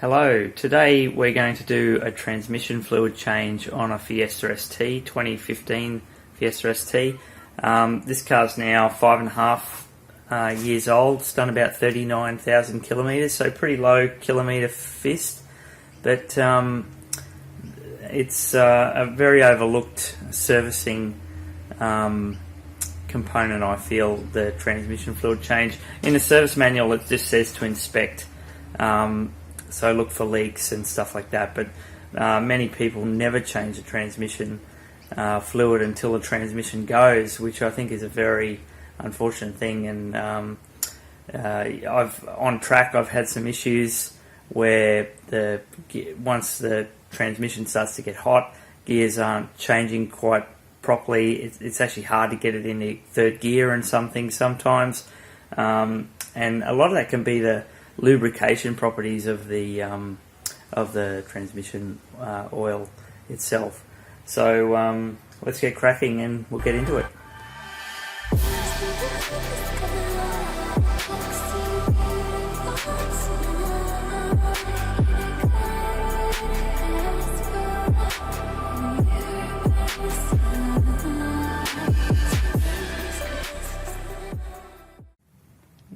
Hello, today we're going to do a transmission fluid change on a Fiesta ST, 2015 Fiesta ST. This car's now 5.5 years old. It's done about 39,000 kilometres, so pretty low kilometre fist, but it's a very overlooked servicing component, I feel, the transmission fluid change. In the service manual it just says to inspect, so look for leaks and stuff like that, but many people never change the transmission fluid until the transmission goes, which I think is a very unfortunate thing. And I've had some issues where once the transmission starts to get hot, gears aren't changing quite properly. It's actually hard to get it into third gear and sometimes, and a lot of that can be the lubrication properties of the transmission oil itself. So let's get cracking and we'll get into it.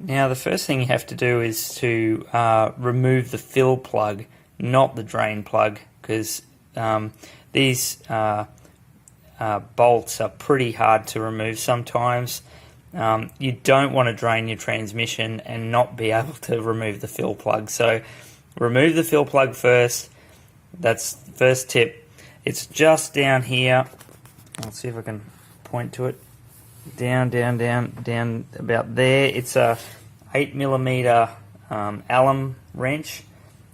Now the first thing you have to do is to remove the fill plug, not the drain plug, because these bolts are pretty hard to remove sometimes. You don't want to drain your transmission and not be able to remove the fill plug. So remove the fill plug first. That's the first tip. It's just down here. Let's see if I can point to it. Down about there. It's a 8mm alum wrench.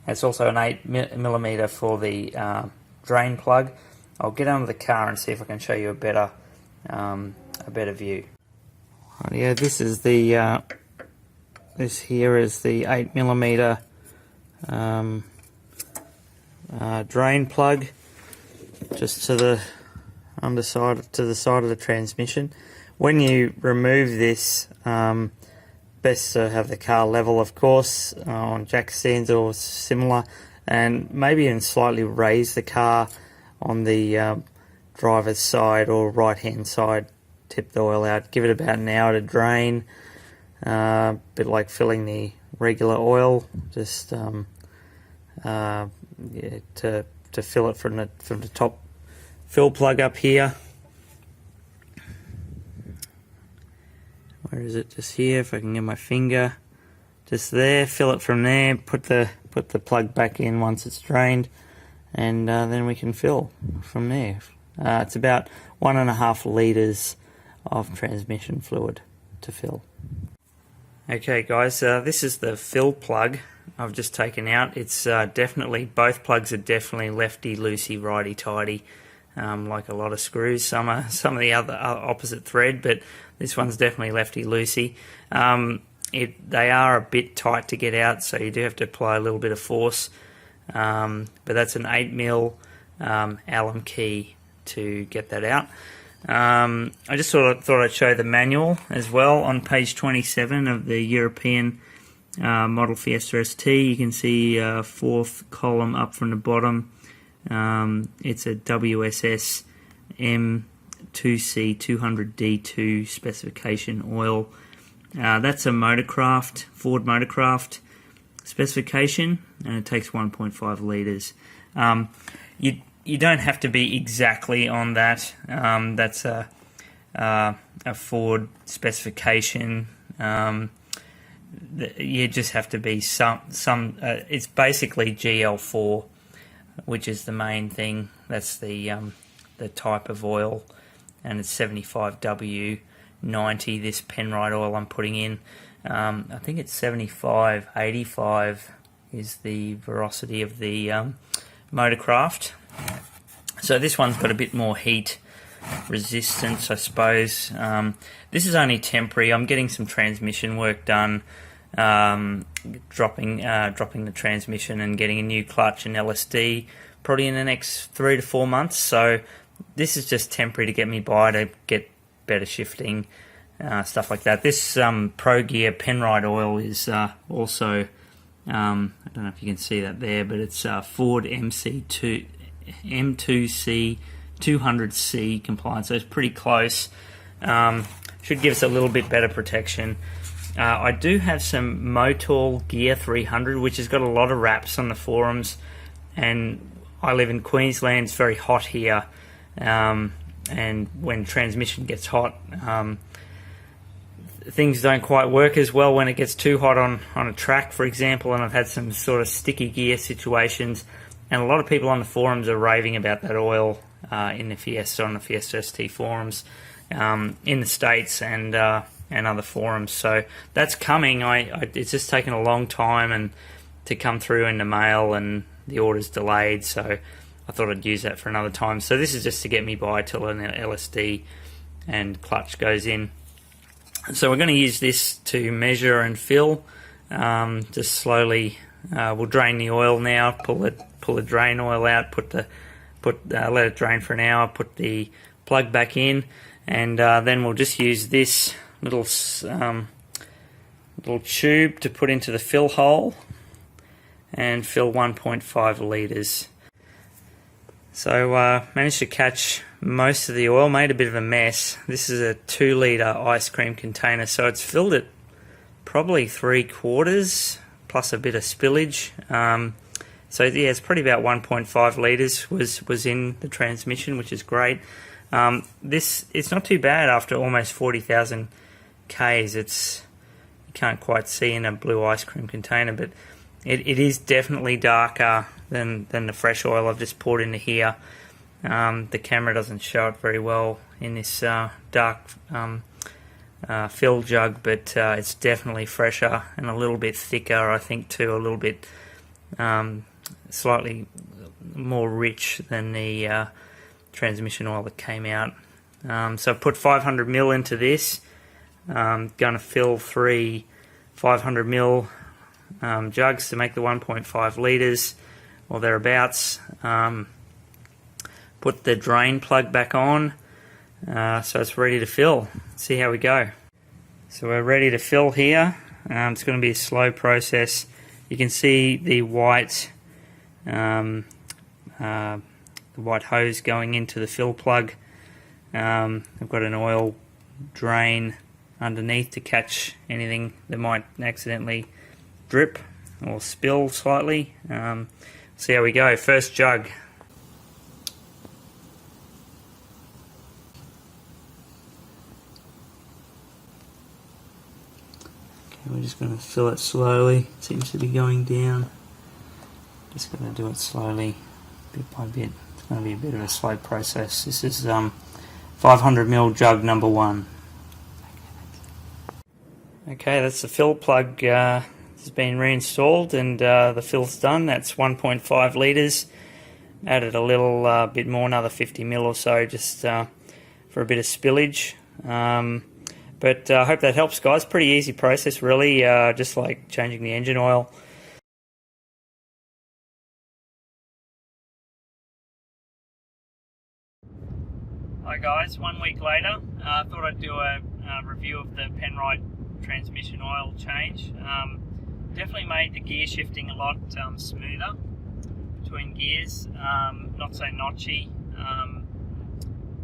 It's also an 8mm for the drain plug. I'll get under the car and see if I can show you a better view. Right, yeah, this is the this here is the 8mm drain plug, just to the underside, to the side of the transmission. When you remove this, best to have the car level, of course, on jack stands or similar, and maybe even slightly raise the car on the driver's side or right hand side. Tip the oil out, give it about an hour to drain, bit like filling the regular oil, just yeah, to fill it from the top fill plug up here. Where is it? Just here, if I can get my finger, just there. Fill it from there. Put the plug back in once it's drained, and then we can fill from there. It's about 1.5 litres of transmission fluid to fill. Okay, guys, this is the fill plug I've just taken out. It's definitely, both plugs are definitely lefty loosey, righty tighty. Like a lot of screws, some of the other opposite thread, but this one's definitely lefty loosey. They are a bit tight to get out, so you do have to apply a little bit of force. But that's an 8mm alum key to get that out. I just thought I'd show the manual as well. On page 27 of the European model Fiesta ST, you can see fourth column up from the bottom. It's a WSS M2C200D2 specification oil. That's a Motorcraft, Ford Motorcraft specification, and it takes 1.5 litres. You don't have to be exactly on that. That's a Ford specification. You just have to be some. It's basically GL4, which is the main thing. That's the type of oil, and it's 75W90. This Penrite oil I'm putting in, I think it's 7585 is the veracity of the Motorcraft. So this one's got a bit more heat resistance, I suppose. This is only temporary. I'm getting some transmission work done, dropping the transmission and getting a new clutch and LSD probably in the next 3 to 4 months. So this is just temporary to get me by, to get better shifting, stuff like that. This Pro Gear Penrite oil is also I don't know if you can see that there, but it's Ford M2C 200C compliant, so it's pretty close. Should give us a little bit better protection. I do have some Motul Gear 300, which has got a lot of wraps on the forums, and I live in Queensland. It's very hot here, and when transmission gets hot, things don't quite work as well when it gets too hot on a track, for example, and I've had some sort of sticky gear situations, and a lot of people on the forums are raving about that oil in the Fiesta, on the Fiesta ST forums, in the States and other forums. So that's coming. It's just taken a long time and to come through in the mail, and the order's delayed, so I thought I'd use that for another time. So this is just to get me by till an LSD and clutch goes in. So we're going to use this to measure and fill. Just slowly, we'll drain the oil now. Pull the drain oil out. Let it drain for an hour. Put the plug back in, and then we'll just use this little tube to put into the fill hole and fill 1.5 litres. So managed to catch most of the oil, made a bit of a mess. This is a 2 litre ice cream container, so it's filled at probably 3/4 plus a bit of spillage. So yeah, it's probably about 1.5 litres was in the transmission, which is great. It's not too bad after almost 40,000 Ks. You can't quite see in a blue ice cream container, but it is definitely darker than the fresh oil I've just poured into here. The camera doesn't show it very well in this dark fill jug, but it's definitely fresher and a little bit thicker, I think, too, a little bit slightly more rich than the transmission oil that came out. So I've put 500 ml into this. Going to fill 3 500 ml jugs to make the 1.5 litres or thereabouts. Put the drain plug back on, so it's ready to fill. See how we go. So we're ready to fill here. It's going to be a slow process. You can see the white hose going into the fill plug. I've got an oil drain underneath to catch anything that might accidentally drip or spill slightly. See how we go. First jug. Okay, we're just going to fill it slowly. It seems to be going down. Just going to do it slowly, bit by bit. It's going to be a bit of a slow process. This is 500 ml jug number 1. Okay, that's the fill plug. It's been reinstalled, and the fill's done. That's 1.5 litres. Added a little bit more, another 50 ml or so, just for a bit of spillage. But I hope that helps, guys. Pretty easy process, really, just like changing the engine oil. Hi guys, 1 week later. I thought I'd do a review of the Penrite transmission oil change. Definitely made the gear shifting a lot smoother between gears, not so notchy.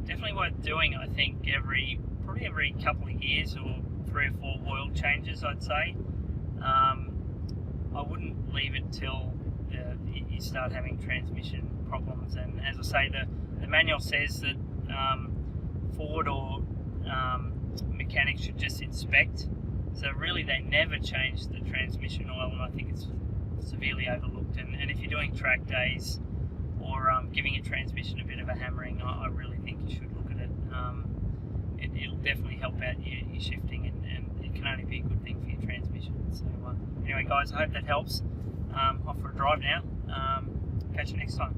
Definitely worth doing, I think, probably every couple of years, or 3 or 4 oil changes, I'd say. I wouldn't leave it till you start having transmission problems, and as I say, the manual says that Ford or mechanics should just inspect. So really they never change the transmission oil, and I think it's severely overlooked. And if you're doing track days or giving your transmission a bit of a hammering, I really think you should look at it. It'll definitely help out your shifting, and it can only be a good thing for your transmission. So anyway guys, I hope that helps. Off for a drive now. Catch you next time.